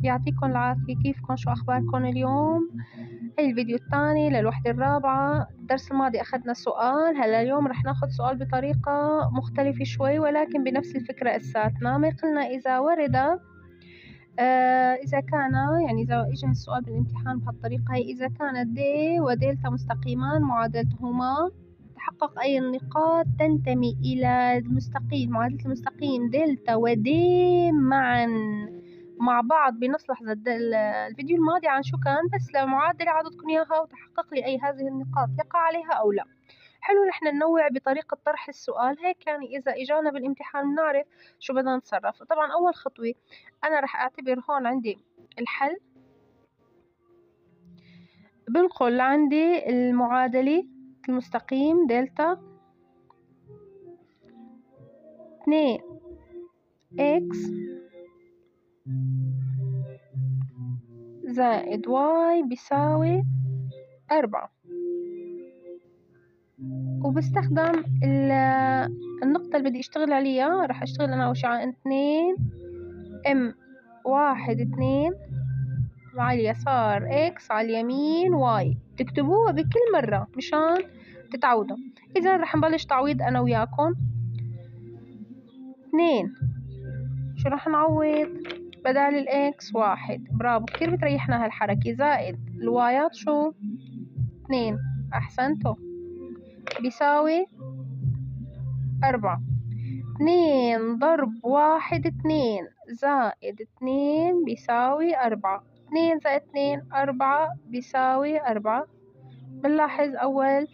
يعطيكم العافية. كيفكم؟ شو أخباركم اليوم؟ هاي الفيديو الثاني للوحدة الرابعة. الدرس الماضي أخذنا سؤال، هلا اليوم رح ناخد سؤال بطريقة مختلفة شوي ولكن بنفس الفكرة الساتنا. ما قلنا إذا ورد إذا كان يعني إذا إجا السؤال بالامتحان بهالطريقة هي، إذا كان د ودلتا مستقيمان معادلتهما تحقق أي النقاط تنتمي إلى المستقيم، معادلة المستقيم دلتا ود معا مع بعض بنص لحظة. الفيديو الماضي عن شو كان؟ بس لمعادلة عطتكم إياها وتحقق لي أي هذه النقاط يقع عليها أو لا. حلو نحن ننوع بطريقة طرح السؤال هيك، يعني إذا إجانا بالامتحان بنعرف شو بدنا نتصرف. طبعا أول خطوة أنا رح أعتبر هون عندي الحل، بنقل عندي المعادلة المستقيم دلتا 2 إكس زائد واي بيساوي 4، وبستخدم النقطة اللي بدي اشتغل عليها. رح اشتغل انا اول شي على 2 ام 1 2 على اليسار اكس على اليمين واي، تكتبوها بكل مرة مشان تتعودوا. اذا رح نبلش تعويض انا وياكم. 2 شو رح نعوض؟ بدل الاكس 1، برافو كتير بتريحنا هالحركة، زائد الوايات شو 2، احسنتوا، بيساوي 4. 2 ضرب 1 2 زائد 2 بيساوي 4. 2 زائد 2 4 بيساوي 4. بنلاحظ أول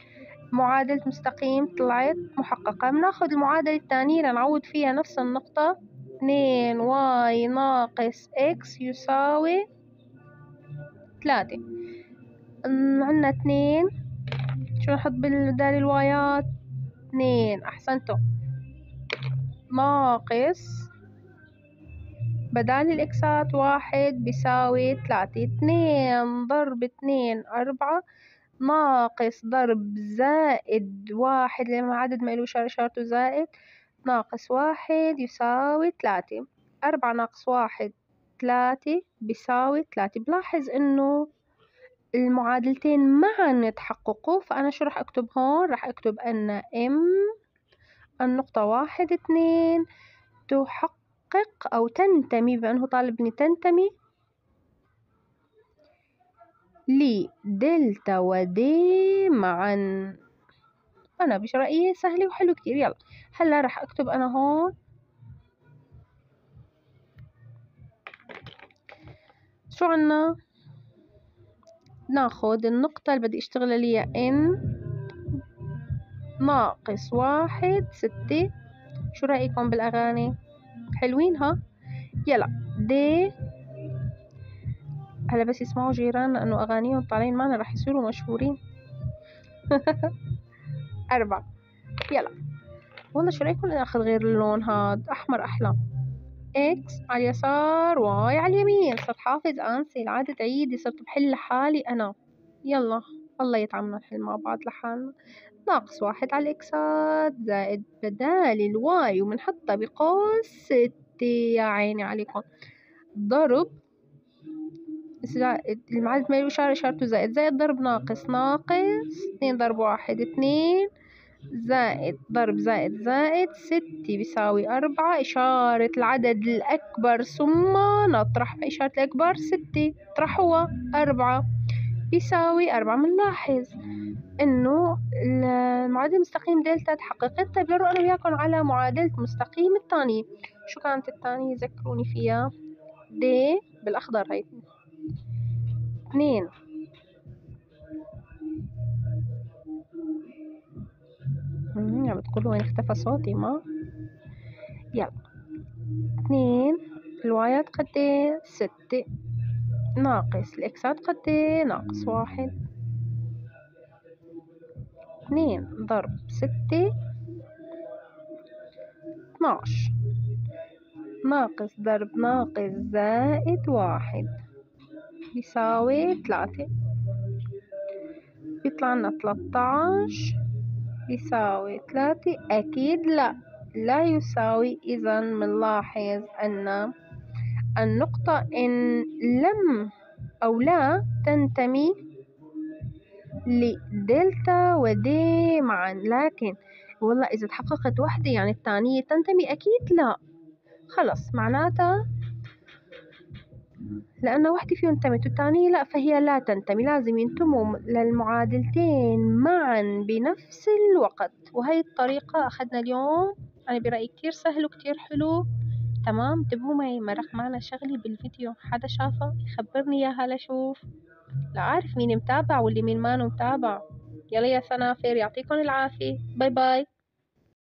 معادلة مستقيم طلعت محققة. بناخد المعادلة الثانية لنعوض فيها نفس النقطة. 2 واي ناقص اكس يساوي 3. عنا 2، شو نحط بدال الوايات؟ 2، أحسنتوا، ناقص بدال الإكسات 1 بيساوي 3. 2 ضرب 2 4 ناقص ضرب زائد 1 لما عدد ما إله إشارته زائد ناقص 1 يساوي 3. 4 ناقص 1 3 بيساوي 3. بلاحظ إنه المعادلتين معا تحققوا، فأنا شو رح أكتب هون؟ رح أكتب أن ام النقطة 1 2 تحقق أو تنتمي، بأنه طالبني تنتمي لدلتا ودي معا. أنا برأيي سهلة وحلو كتير. يلا هلا رح أكتب أنا هون شو عنا. ناخد النقطة اللي بدي اشتغل عليها n ناقص 1 6. شو رأيكم بالأغاني؟ حلوين ها؟ يلا دي هلا بس يسمعوا جيران لأنه أغانيهم طالعين معنا رح يصيروا مشهورين. 4. يلا والله شو رأيكم ناخذ غير اللون هاد، أحمر أحلى. إكس على اليسار واي على اليمين. صرت حافظ أنسي العادة تعيدي، صرت بحل لحالي أنا. يلا الله يطعمنا نحل مع بعض لحالنا. ناقص 1 على الإكسات زائد بدال الواي ومنحطها بقوس 6. يا عيني عليكم. ضرب زائد المعادلة ما يشار إشارته زائد، زائد ضرب ناقص 2 ضرب 1 2 زائد ضرب زائد زائد 6 بيساوي 4. إشارة العدد الأكبر ثم نطرح إشارة الأكبر 6 طرحوها 4 بيساوي 4. بنلاحظ إنه المعادلة المستقيم دلتا تحققت. طيب نروح أنا وياكم على معادلة مستقيم الثانية. شو كانت الثانية؟ ذكروني فيها. د بالأخضر هي 2 عم بتقولوا وين اختفى صوتي ما. يلا 2 الوايات قديه 6 ناقص الإكسات قديه ناقص 1. 2 ضرب 6 12 ناقص ضرب ناقص زائد 1 يساوي 3. بيطلع لنا 13 يساوي 3. أكيد لا يساوي. إذا منلاحظ أن النقطة إن لم أو لا تنتمي لدلتا ودي معا، لكن والله إذا تحققت واحدة يعني الثانية تنتمي، أكيد لا. خلص معناتها لأن واحدة فيهم انتمت والتانية لا، فهي لا تنتمي، لازم ينتموا للمعادلتين معا بنفس الوقت. وهي الطريقة أخذنا اليوم، أنا برأيي كتير سهل وكتير حلو. تمام، انتبهوا معي، مرق معنا شغلي بالفيديو، حدا شافه يخبرني إياها لشوف، لا عارف مين متابع واللي مين ما متابع. يلا يا سنافر، يعطيكم العافية، باي باي.